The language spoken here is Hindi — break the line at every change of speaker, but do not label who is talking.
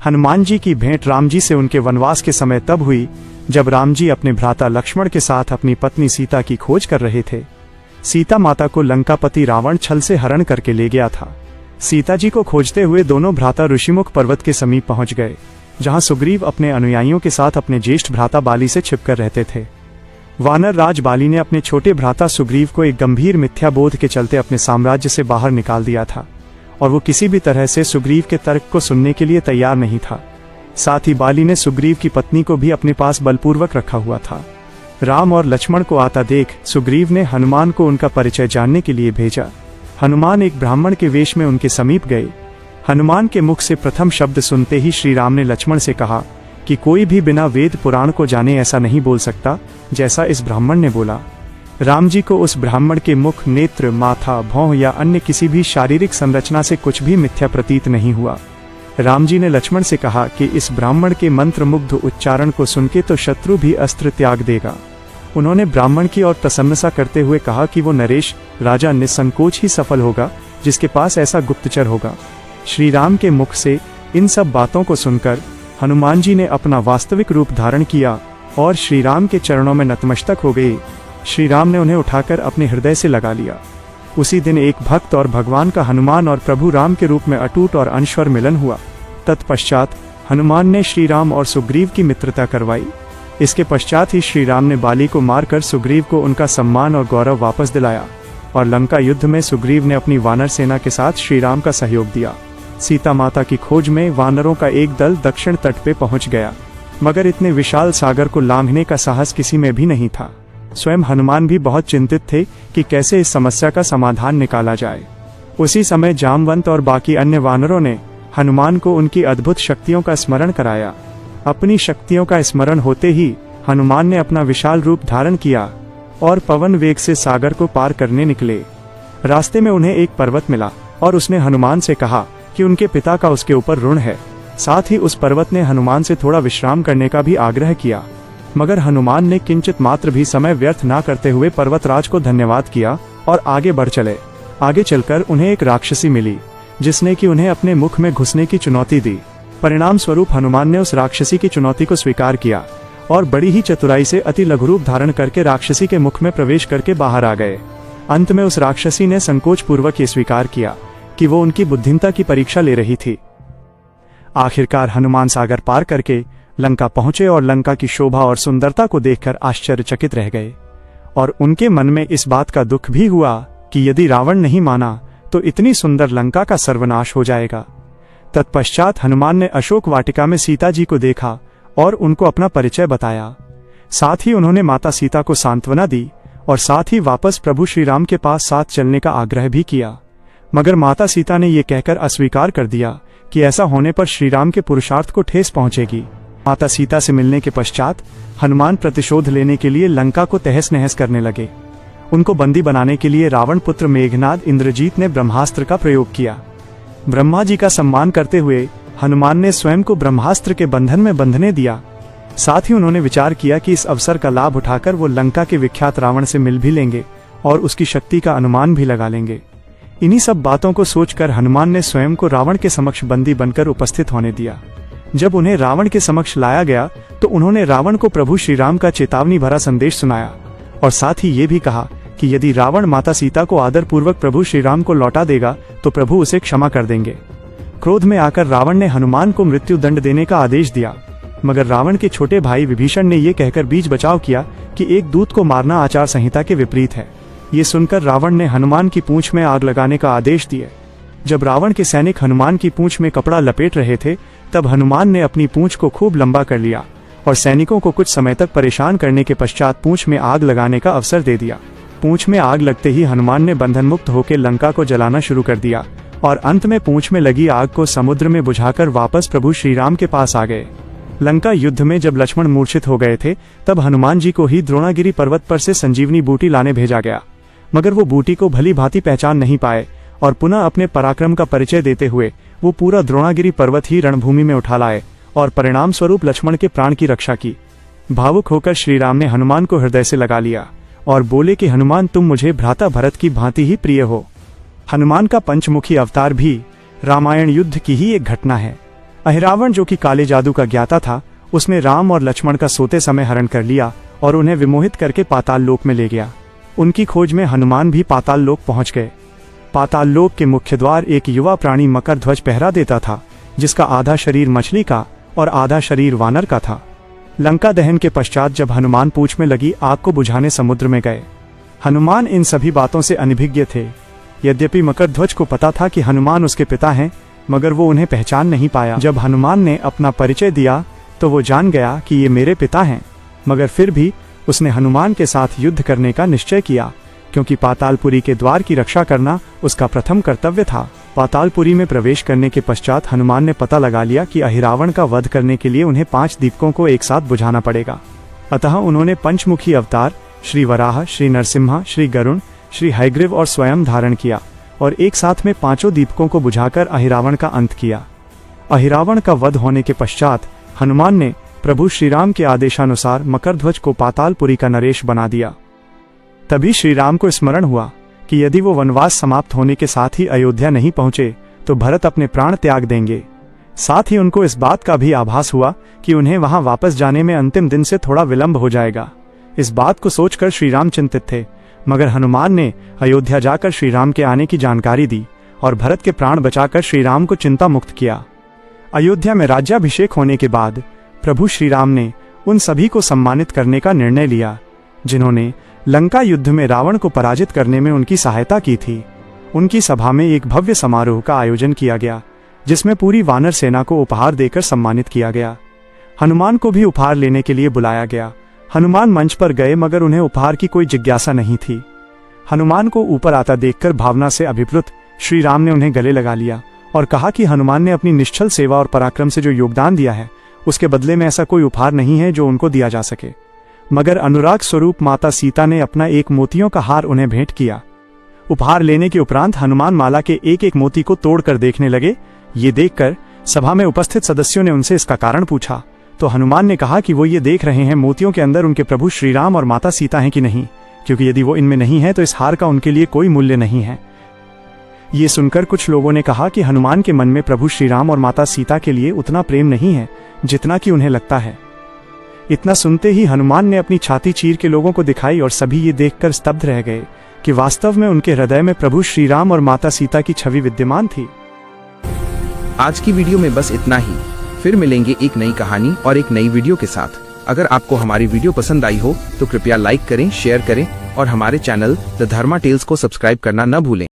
हनुमान जी की भेंट राम जी से उनके वनवास के समय तब हुई जब राम जी अपने भ्राता लक्ष्मण के साथ अपनी पत्नी सीता की खोज कर रहे थे। सीता माता को लंकापति रावण छल से हरण करके ले गया था। सीता जी को खोजते हुए दोनों भ्राता ऋषिमुख पर्वत के समीप पहुंच गए, जहां सुग्रीव अपने अनुयायियों के साथ अपने ज्येष्ठ भ्राता बाली से छिपकर रहते थे। वानर राज बाली ने अपने छोटे भ्राता सुग्रीव को एक गंभीर मिथ्या बोध के चलते अपने साम्राज्य से बाहर निकाल दिया था और वो किसी भी तरह से सुग्रीव के तर्क को सुनने के लिए तैयार नहीं था। साथ ही बाली ने सुग्रीव की पत्नी को भी अपने पास बलपूर्वक रखा हुआ था। राम और लक्ष्मण को आता देख सुग्रीव ने हनुमान को उनका परिचय जानने के लिए भेजा। हनुमान एक ब्राह्मण के वेश में उनके समीप गए। हनुमान के मुख से प्रथम शब्द सुनते ही श्री राम ने लक्ष्मण से कहा कि कोई भी बिना वेद पुराण को जाने ऐसा नहीं बोल सकता जैसा इस ब्राह्मण ने बोला। राम जी को उस ब्राह्मण के मुख, नेत्र, माथा, भौं या अन्य किसी भी शारीरिक संरचना से कुछ भी मिथ्या प्रतीत नहीं हुआ। राम जी ने लक्ष्मण से कहा कि इस ब्राह्मण के मंत्र मुग्ध उच्चारण को सुनके तो शत्रु भी अस्त्र त्याग देगा। उन्होंने ब्राह्मण की और प्रशंसा करते हुए कहा कि वो नरेश राजा निसंकोच ही सफल होगा जिसके पास ऐसा गुप्तचर होगा। श्री राम के मुख से इन सब बातों को सुनकर हनुमान जी ने अपना वास्तविक रूप धारण किया और श्री राम के चरणों में नतमस्तक हो गए। श्री राम ने उन्हें उठाकर अपने हृदय से लगा लिया। उसी दिन एक भक्त और भगवान का हनुमान और प्रभु राम के रूप में अटूट और अनश्वर मिलन हुआ। तत्पश्चात हनुमान ने श्री राम और सुग्रीव की मित्रता करवाई। इसके पश्चात ही श्री राम ने बाली को मारकर सुग्रीव को उनका सम्मान और गौरव वापस दिलाया और लंका युद्ध में सुग्रीव ने अपनी वानर सेना के साथ श्री राम का सहयोग दिया। सीता माता की खोज में वानरों का एक दल दक्षिण तट पे पहुंच गया, मगर इतने विशाल सागर को लांघने का साहस किसी में भी नहीं था। स्वयं हनुमान भी बहुत चिंतित थे कि कैसे इस समस्या का समाधान निकाला जाए। उसी समय जामवंत और बाकी अन्य वानरों ने हनुमान को उनकी अद्भुत शक्तियों का स्मरण कराया। अपनी शक्तियों का स्मरण होते ही हनुमान ने अपना विशाल रूप धारण किया और पवन वेग से सागर को पार करने निकले। रास्ते में उन्हें एक पर्वत मिला और उसने हनुमान से कहा कि उनके पिता का उसके ऊपर ऋण है। साथ ही उस पर्वत ने हनुमान से थोड़ा विश्राम करने का भी आग्रह किया, मगर हनुमान ने किंचित मात्र भी समय व्यर्थ न करते हुए पर्वतराज को धन्यवाद किया और आगे बढ़ चले। आगे चलकर उन्हें एक राक्षसी मिली जिसने कि उन्हें अपने मुख में घुसने की चुनौती दी। परिणाम स्वरूप हनुमान ने उस राक्षसी की चुनौती को स्वीकार किया और बड़ी ही चतुराई से अति लघु रूप धारण करके राक्षसी के मुख में प्रवेश करके बाहर आ गए। अंत में उस राक्षसी ने संकोच पूर्वक ये स्वीकार किया कि वो उनकी बुद्धिमत्ता की परीक्षा ले रही थी। आखिरकार हनुमान सागर पार करके लंका पहुंचे और लंका की शोभा और सुंदरता को देखकर आश्चर्यचकित रह गए और उनके मन में इस बात का दुख भी हुआ कि यदि रावण नहीं माना तो इतनी सुंदर लंका का सर्वनाश हो जाएगा। तत्पश्चात हनुमान ने अशोक वाटिका में सीता जी को देखा और उनको अपना परिचय बताया। साथ ही उन्होंने माता सीता को सांत्वना दी और साथ ही वापस प्रभु श्री राम के पास साथ चलने का आग्रह भी किया, मगर माता सीता ने यह कहकर अस्वीकार कर दिया कि ऐसा होने पर श्री राम के पुरुषार्थ को ठेस पहुंचेगी। माता सीता से मिलने के पश्चात हनुमान प्रतिशोध लेने के लिए लंका को तहस नहस करने लगे। उनको बंदी बनाने के लिए रावण पुत्र मेघनाद इंद्रजीत ने ब्रह्मास्त्र का प्रयोग किया। ब्रह्मा जी का सम्मान करते हुए हनुमान ने स्वयं को ब्रह्मास्त्र के बंधन में बंधने दिया। साथ ही उन्होंने विचार किया कि इस अवसर का लाभ उठाकर वो लंका के विख्यात रावण से मिल भी लेंगे और उसकी शक्ति का अनुमान भी लगा लेंगे। इन्हीं सब बातों को सोचकर हनुमान ने स्वयं को रावण के समक्ष बंदी बनकर उपस्थित होने दिया। जब उन्हें रावण के समक्ष लाया गया तो उन्होंने रावण को प्रभु श्री राम का चेतावनी भरा संदेश सुनाया और साथ ही ये भी कहा कि यदि रावण माता सीता को आदर पूर्वक प्रभु श्री राम को लौटा देगा तो प्रभु उसे क्षमा कर देंगे। क्रोध में आकर रावण ने हनुमान को मृत्यु दंड देने का आदेश दिया, मगर रावण के छोटे भाई विभीषण ने यह कहकर बीच बचाव किया कि एक दूत को मारना आचार संहिता के विपरीत है। ये सुनकर रावण ने हनुमान की पूंछ में आग लगाने का आदेश दिया। जब रावण के सैनिक हनुमान की पूंछ में कपड़ा लपेट रहे थे तब हनुमान ने अपनी पूंछ को खूब लंबा कर लिया और सैनिकों को कुछ समय तक परेशान करने के पश्चात पूंछ में आग लगाने का अवसर दे दिया। पूंछ में आग लगते ही हनुमान ने बंधन मुक्त होकर लंका को जलाना शुरू कर दिया और अंत में पूंछ में लगी आग को समुद्र में बुझाकर वापस प्रभु श्री राम के पास आ गए। लंका युद्ध में जब लक्ष्मण मूर्छित हो गए थे तब हनुमान जी को ही द्रोणागिरी पर्वत पर से संजीवनी बूटी लाने भेजा गया, मगर वो बूटी को भली भांति पहचान नहीं पाए और पुनः अपने पराक्रम का परिचय देते हुए वो पूरा द्रोणागिरी पर्वत ही रणभूमि में उठा लाए और परिणाम स्वरूप लक्ष्मण के प्राण की रक्षा की। भावुक होकर श्री राम ने हनुमान को हृदय से लगा लिया और बोले कि हनुमान, तुम मुझे भ्राता भरत की भांति ही प्रिय हो। हनुमान का पंचमुखी अवतार भी रामायण युद्ध की ही एक घटना है। अहिरावण जो कि काले जादू का ज्ञाता था, उसने राम और लक्ष्मण का सोते समय हरण कर लिया और उन्हें विमोहित करके पाताल लोक में ले गया। उनकी खोज में हनुमान भी पाताल लोक पहुंच गए। पाताल लोक के मुख्य द्वार एक युवा प्राणी मकर ध्वज पहरा देता था, जिसका आधा शरीर मछली का और आधा शरीर वानर का था। लंका दहन के पश्चात जब हनुमान पूंछ में लगी आग को बुझाने समुद्र में गए। हनुमान इन सभी बातों से अनभिज्ञ थे। यद्यपि मकर ध्वज को पता था कि हनुमान उसके पिता हैं, मगर वो उन्हें पहचान नहीं पाया। जब हनुमान ने अपना परिचय दिया तो वो जान गया कि ये मेरे पिता हैं, मगर फिर भी उसने हनुमान के साथ युद्ध करने का निश्चय किया, क्योंकि पातालपुरी के द्वार की रक्षा करना उसका प्रथम कर्तव्य था। पातालपुरी में प्रवेश करने के पश्चात हनुमान ने पता लगा लिया कि अहिरावण का वध करने के लिए उन्हें 5 दीपकों को एक साथ बुझाना पड़ेगा। अतः उन्होंने पंचमुखी अवतार श्री वराह, श्री नरसिम्हा, श्री गरुण, श्री हयग्रीव और स्वयं धारण किया और एक साथ में 5 दीपकों को बुझाकर अहिरावण का अंत किया। अहिरावण का वध होने के पश्चात हनुमान ने प्रभु श्रीराम के आदेशानुसार मकरध्वज को पातालपुरी का नरेश बना दिया। तभी श्रीराम को स्मरण हुआ कि यदि वो वनवास समाप्त होने के साथ ही अयोध्या नहीं पहुंचे तो भरत अपने प्राण त्याग देंगे। साथ ही उनको इस बात का भी आभास हुआ कि उन्हें वहां वापस जाने में अंतिम दिन से थोड़ा विलंब हो जाएगा। इस बात को सोचकर श्रीराम चिंतित थे, मगर हनुमान ने अयोध्या जाकर श्रीराम के आने की जानकारी दी और भरत के प्राण बचाकर श्रीराम को चिंता मुक्त किया। अयोध्या में राज्याभिषेक होने के बाद प्रभु श्रीराम ने उन सभी को सम्मानित करने का निर्णय लिया जिन्होंने लंका युद्ध में रावण को पराजित करने में उनकी सहायता की थी। उनकी सभा में एक भव्य समारोह का आयोजन किया गया, जिसमें पूरी वानर सेना को उपहार देकर सम्मानित किया गया। हनुमान को भी उपहार लेने के लिए बुलाया गया। हनुमान मंच पर गए, मगर उन्हें उपहार की कोई जिज्ञासा नहीं थी। हनुमान को ऊपर आता देखकर भावना से अभिप्लुत श्री राम ने उन्हें गले लगा लिया और कहा कि हनुमान ने अपनी निश्चल सेवा और पराक्रम से जो योगदान दिया है, उसके बदले में ऐसा कोई उपहार नहीं है जो उनको दिया जा सके। मगर अनुराग स्वरूप माता सीता ने अपना एक मोतियों का हार उन्हें भेंट किया। उपहार लेने के उपरांत हनुमान माला के एक एक मोती को तोड़कर देखने लगे। ये देखकर सभा में उपस्थित सदस्यों ने उनसे इसका कारण पूछा, तो हनुमान ने कहा कि वो ये देख रहे हैं मोतियों के अंदर उनके प्रभु श्रीराम और माता सीता हैं कि नहीं, क्योंकि यदि वो इनमें नहीं है तो इस हार का उनके लिए कोई मूल्य नहीं है। ये सुनकर कुछ लोगों ने कहा कि हनुमान के मन में प्रभु श्रीराम और माता सीता के लिए उतना प्रेम नहीं है जितना कि उन्हें लगता है। इतना सुनते ही हनुमान ने अपनी छाती चीर के लोगों को दिखाई और सभी ये देखकर स्तब्ध रह गए कि वास्तव में उनके हृदय में प्रभु श्रीराम और माता सीता की छवि विद्यमान थी।
आज की वीडियो में बस इतना ही। फिर मिलेंगे एक नई कहानी और एक नई वीडियो के साथ। अगर आपको हमारी वीडियो पसंद आई हो तो कृपया लाइक करें, शेयर करें और हमारे चैनल द धर्मा टेल्स को सब्सक्राइब करना न भूलें।